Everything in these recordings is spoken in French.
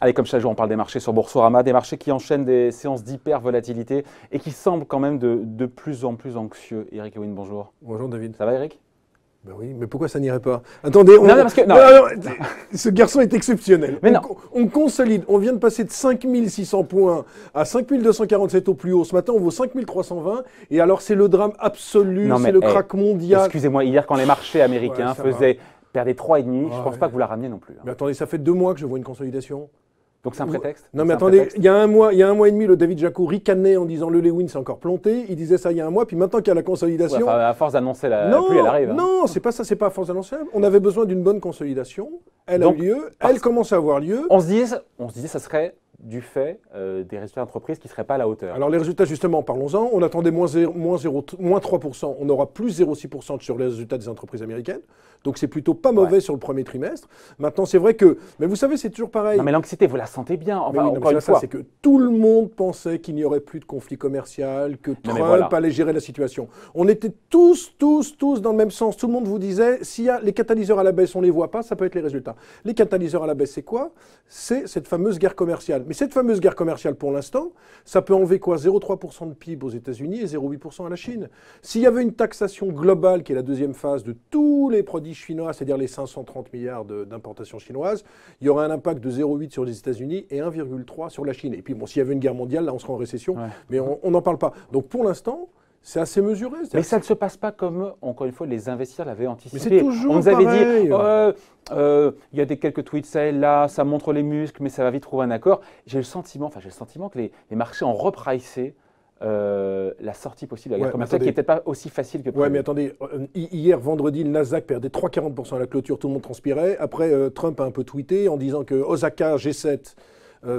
Allez, comme chaque jour, on parle des marchés sur Boursorama, des marchés qui enchaînent des séances d'hyper-volatilité et qui semblent quand même de plus en plus anxieux. Eric Lewin, bonjour. Bonjour David. Ça va, Eric? Ben oui, mais pourquoi ça n'irait pas? Attendez, ce garçon est exceptionnel. Mais non. On consolide, on vient de passer de 5600 points à 5247 au plus haut. Ce matin, on vaut 5320. Et alors, c'est le drame absolu, c'est le crack mondial. Excusez-moi, hier, quand les marchés américains perdaient 3,5, je ne pense pas que vous la rameniez non plus. Mais attendez, ça fait 2 mois que je vois une consolidation. Donc c'est un prétexte? Non mais attendez, il y a un mois et demi, le David Jaco ricanait en disant le Lewin c'est encore planté. Il disait ça il y a un mois, puis maintenant qu'il y a la consolidation... Ouais, à force d'annoncer la pluie, elle arrive. Non, c'est pas ça, c'est pas à force d'annoncer. On avait besoin d'une bonne consolidation. Elle a eu lieu, elle commence à avoir lieu. On se disait ça serait du fait des résultats d'entreprise qui ne seraient pas à la hauteur. Alors les résultats, justement, parlons-en. On attendait moins 3%. On aura plus 0,6% sur les résultats des entreprises américaines. Donc c'est plutôt pas mauvais sur le premier trimestre. Maintenant, c'est vrai que... Mais vous savez, c'est toujours pareil. Non mais l'anxiété, vous la sentez bien. Enfin, encore une fois, c'est que tout le monde pensait qu'il n'y aurait plus de conflit commercial, que Trump allait gérer la situation. On était tous dans le même sens. Tout le monde vous disait, s'il y a les catalyseurs à la baisse, on ne les voit pas, ça peut être les résultats. Les catalyseurs à la baisse, c'est quoi? C'est cette fameuse guerre commerciale. Mais cette fameuse guerre commerciale, pour l'instant, ça peut enlever quoi? 0,3% de PIB aux États-Unis et 0,8% à la Chine. S'il y avait une taxation globale, qui est la deuxième phase de tous les produits chinois, c'est-à-dire les 530 milliards d'importations chinoises, il y aurait un impact de 0,8 sur les États-Unis et 1,3 sur la Chine. Et puis, bon, s'il y avait une guerre mondiale, là, on serait en récession, mais on n'en parle pas. Donc, pour l'instant, c'est assez mesuré. Mais ça ne se passe pas comme, encore une fois, les investisseurs l'avaient anticipé. Mais c'est toujours on nous avait pareil. dit, il y a quelques tweets, ça et là, ça montre les muscles, mais ça va vite trouver un accord. J'ai le sentiment que les marchés ont repricé la sortie possible de la guerre commerciale, qui n'est peut-être pas aussi facile que prévu. Ouais, mais attendez, hier, vendredi, le Nasdaq perdait 3,40% à la clôture, tout le monde transpirait. Après, Trump a un peu tweeté en disant que Osaka, G7,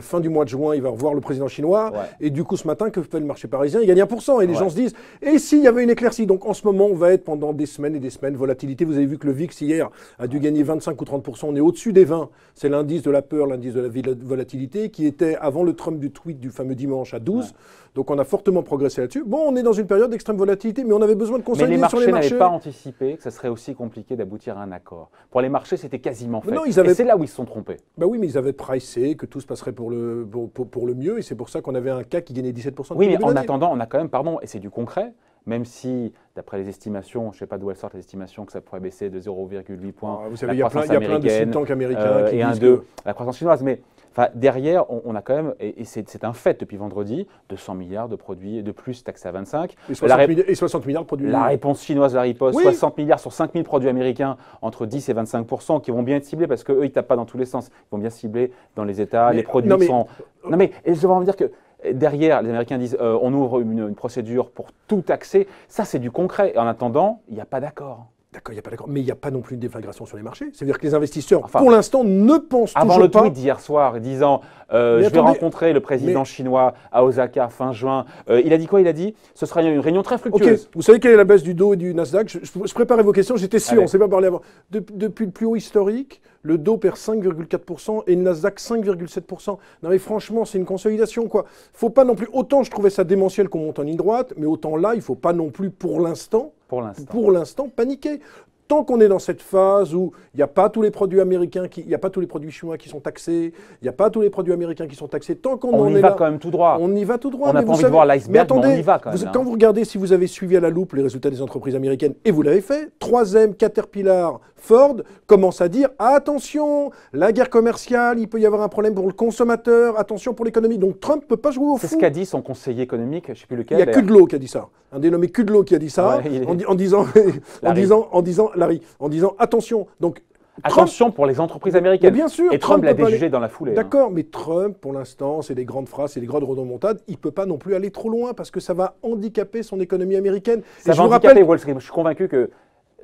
fin du mois de juin, il va revoir le président chinois. Ouais. Et du coup, ce matin, que fait le marché parisien? Il gagne 1%. Et les gens se disent, et s'il y avait une éclaircie? Donc en ce moment, on va être pendant des semaines et des semaines, volatilité. Vous avez vu que le VIX hier a dû gagner 25 ou 30%. On est au-dessus des 20. C'est l'indice de la peur, l'indice de la volatilité, qui était avant le Trump du tweet du fameux dimanche à 12. Ouais. Donc on a fortement progressé là-dessus. Bon, on est dans une période d'extrême volatilité, mais on avait besoin de consolider sur les marchés. Mais les marchés n'avaient pas anticipé que ça serait aussi compliqué d'aboutir à un accord. Pour les marchés, c'était quasiment fait. Non, et c'est là où ils se sont trompés. Bah oui, mais ils avaient pricé que tout se passerait pour le mieux, et c'est pour ça qu'on avait un CAC qui gagnait 17%. Oui, mais en attendant, on a quand même, et c'est du concret, même si, d'après les estimations, je ne sais pas d'où elles sortent les estimations, que ça pourrait baisser de 0,8 points. Vous savez, il y a plein de think tanks américains qui disent que la croissance chinoise. Mais derrière, on a quand même, et c'est un fait depuis vendredi, 200 milliards de produits de plus taxés à 25. Et 60 milliards de produits. La réponse chinoise, la riposte, 60 milliards sur 5000 produits américains entre 10 et 25%, qui vont bien être ciblés parce qu'eux, ils ne tapent pas dans tous les sens. Ils vont bien cibler dans les États, les produits sont... Non mais, je vais en dire que derrière, les Américains disent on ouvre une procédure pour tout taxer. Ça, c'est du concret. Et en attendant, il n'y a pas d'accord. D'accord, il n'y a pas d'accord. Mais il n'y a pas non plus une déflagration sur les marchés. C'est-à-dire que les investisseurs, pour l'instant, ne pensent toujours pas... Avant le tweet d'hier soir, disant je vais rencontrer le président chinois à Osaka fin juin. Il a dit quoi? Il a dit ce sera une réunion très fructueuse. Vous savez quelle est la baisse du Dow et du Nasdaq? Je préparais vos questions, j'étais sûr, on ne s'est pas parlé avant. Depuis le plus haut historique, le Dow perd 5,4% et le Nasdaq 5,7%. Non mais franchement, c'est une consolidation, quoi. Faut pas non plus... Autant je trouvais ça démentiel qu'on monte en ligne droite, mais autant là, il ne faut pas non plus, pour l'instant, paniquer. Tant qu'on est dans cette phase où il n'y a pas tous les produits américains, il n'y a pas tous les produits chinois qui sont taxés, il n'y a pas tous les produits américains qui sont taxés, tant qu'on en est là... On y va quand même tout droit. On y va tout droit. On n'a pas envie de voir l'iceberg, mais on y va quand même. Quand vous regardez, si vous avez suivi à la loupe les résultats des entreprises américaines, et vous l'avez fait, 3M, Caterpillar, Ford commencent à dire « Attention, la guerre commerciale, il peut y avoir un problème pour le consommateur, attention pour l'économie. » Donc Trump ne peut pas jouer au fou. C'est ce qu'a dit son conseiller économique, je ne sais plus lequel. Il y a Kudlow qui a dit ça. Un dénommé Kudlow qui a dit ça, en disant attention. Donc, attention pour les entreprises américaines. Bien sûr, et Trump l'a déjugé dans la foulée. D'accord, mais Trump, pour l'instant, c'est des grandes phrases, c'est des grandes remontades. Il ne peut pas non plus aller trop loin parce que ça va handicaper son économie américaine. Ça va handicaper Wall Street. Je suis convaincu que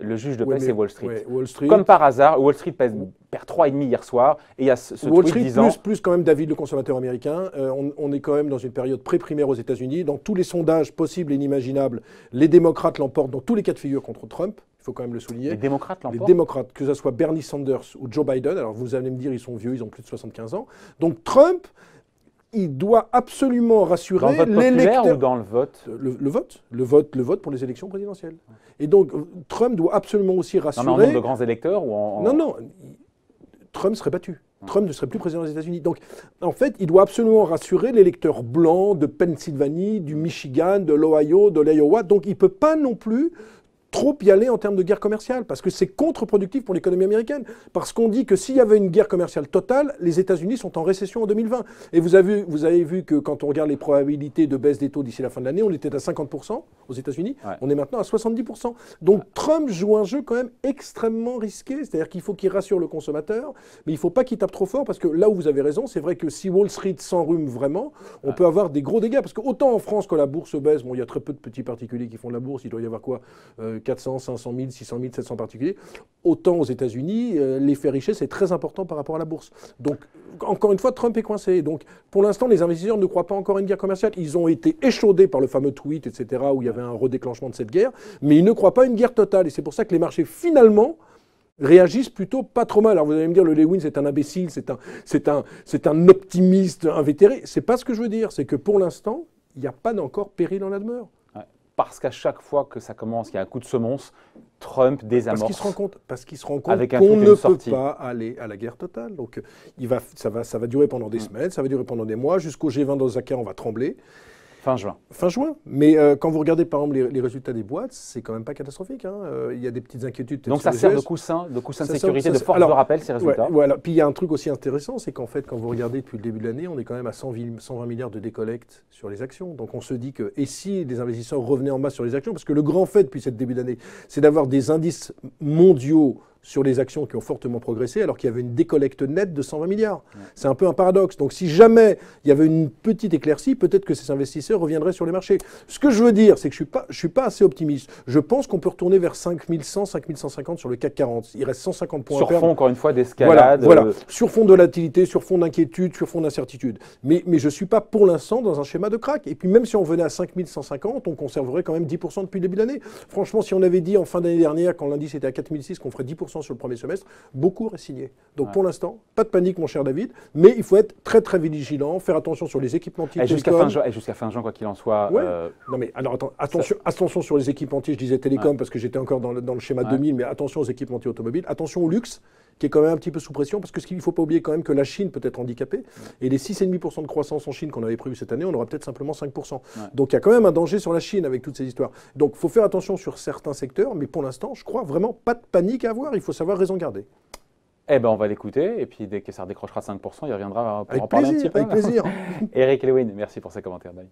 le juge de paix, c'est Wall Street. Wall Street. Comme par hasard, Wall Street perd 3,5 hier soir. Et il y a ce Wall tweet Street disant... plus quand même David, le consommateur américain. On est quand même dans une période pré-primaire aux États-Unis. Dans tous les sondages possibles et inimaginables, les démocrates l'emportent dans tous les cas de figure contre Trump. Il faut quand même le souligner. Les démocrates l'emportent. Les démocrates, que ce soit Bernie Sanders ou Joe Biden. Alors vous allez me dire, ils sont vieux, ils ont plus de 75 ans. Donc Trump... il doit absolument rassurer les lecteurs. Dans le vote populaire ou dans le vote le vote pour les élections présidentielles. Et donc, Trump doit absolument aussi rassurer... Non, mais en nombre de grands électeurs ou en... Non, Trump serait battu. Trump ne serait plus président des États-Unis. Donc, en fait, il doit absolument rassurer l'électeur blanc de Pennsylvanie, du Michigan, de l'Ohio, de l'Iowa. Donc, il ne peut pas non plus trop y aller en termes de guerre commerciale, parce que c'est contre-productif pour l'économie américaine. Parce qu'on dit que s'il y avait une guerre commerciale totale, les États-Unis sont en récession en 2020. Et vous avez vu que quand on regarde les probabilités de baisse des taux d'ici la fin de l'année, on était à 50% aux États-Unis, on est maintenant à 70%. Donc Trump joue un jeu quand même extrêmement risqué, c'est-à-dire qu'il faut qu'il rassure le consommateur, mais il ne faut pas qu'il tape trop fort, parce que là où vous avez raison, c'est vrai que si Wall Street s'enrhume vraiment, on peut avoir des gros dégâts. Parce que autant en France, quand la bourse baisse, bon, il y a très peu de petits particuliers qui font de la bourse, il doit y avoir quoi 400, 500 000, 600 000, 700 particuliers. Autant aux États-Unis, l'effet richesse est très important par rapport à la bourse. Donc, encore une fois, Trump est coincé. Donc, pour l'instant, les investisseurs ne croient pas encore à une guerre commerciale. Ils ont été échaudés par le fameux tweet, etc., où il y avait un redéclenchement de cette guerre, mais ils ne croient pas à une guerre totale. Et c'est pour ça que les marchés, finalement, réagissent plutôt pas trop mal. Alors vous allez me dire, le Lewin, c'est un imbécile, c'est un optimiste invétéré. C'est pas ce que je veux dire. C'est que pour l'instant, il n'y a pas encore péril en la demeure. Parce qu'à chaque fois que ça commence, il y a un coup de semonce, Trump désamorce. Parce qu'il se rend compte qu'on ne peut pas aller à la guerre totale. Donc ça va durer pendant des semaines, ça va durer pendant des mois. Jusqu'au G20 d'Osaka, on va trembler. Fin juin. Fin juin. Mais quand vous regardez par exemple les résultats des boîtes, c'est quand même pas catastrophique. Hein. Il y a des petites inquiétudes. Donc ça sert de coussin de sécurité, de force de rappel, ces résultats. Voilà. Puis il y a un truc aussi intéressant, c'est qu'en fait, quand vous regardez depuis le début de l'année, on est quand même à 120 milliards de décollecte sur les actions. Donc on se dit que, et si les investisseurs revenaient en masse sur les actions, parce que le grand fait depuis ce début d'année, c'est d'avoir des indices mondiaux sur les actions qui ont fortement progressé, alors qu'il y avait une décollecte nette de 120 milliards. Ouais. C'est un peu un paradoxe. Donc si jamais il y avait une petite éclaircie, peut-être que ces investisseurs reviendraient sur les marchés. Ce que je veux dire, c'est que je ne suis pas assez optimiste. Je pense qu'on peut retourner vers 5100, 5150 sur le CAC 40. Il reste 150 points à perdre. Sur fond, encore une fois, d'escalade. Voilà. Sur fond de volatilité, sur fond d'inquiétude, sur fond d'incertitude. Mais je ne suis pas pour l'instant dans un schéma de crack. Et puis même si on venait à 5150, on conserverait quand même 10% depuis le début de l'année. Franchement, si on avait dit en fin d'année dernière, quand l'indice était à 4006, qu'on ferait 10% sur le premier semestre, beaucoup auraient signé. Donc pour l'instant, pas de panique, mon cher David, mais il faut être très très vigilant, faire attention sur les équipementiers. Jusqu'à fin juin, quoi qu'il en soit. Ouais. Non mais alors attention sur les équipementiers, je disais télécom parce que j'étais encore dans le schéma 2000, mais attention aux équipementiers automobiles, attention au luxe, qui est quand même un petit peu sous pression, parce qu'il ne faut pas oublier quand même que la Chine peut être handicapée, et les 6,5% de croissance en Chine qu'on avait prévu cette année, on aura peut-être simplement 5%. Donc il y a quand même un danger sur la Chine avec toutes ces histoires. Donc il faut faire attention sur certains secteurs, mais pour l'instant, je crois vraiment pas de panique à avoir, il faut savoir raison garder. Eh ben on va l'écouter, et puis dès que ça redécrochera 5%, il reviendra pour avec en parler un petit peu. Avec plaisir. Eric Lewin, merci pour ces commentaires. Bye.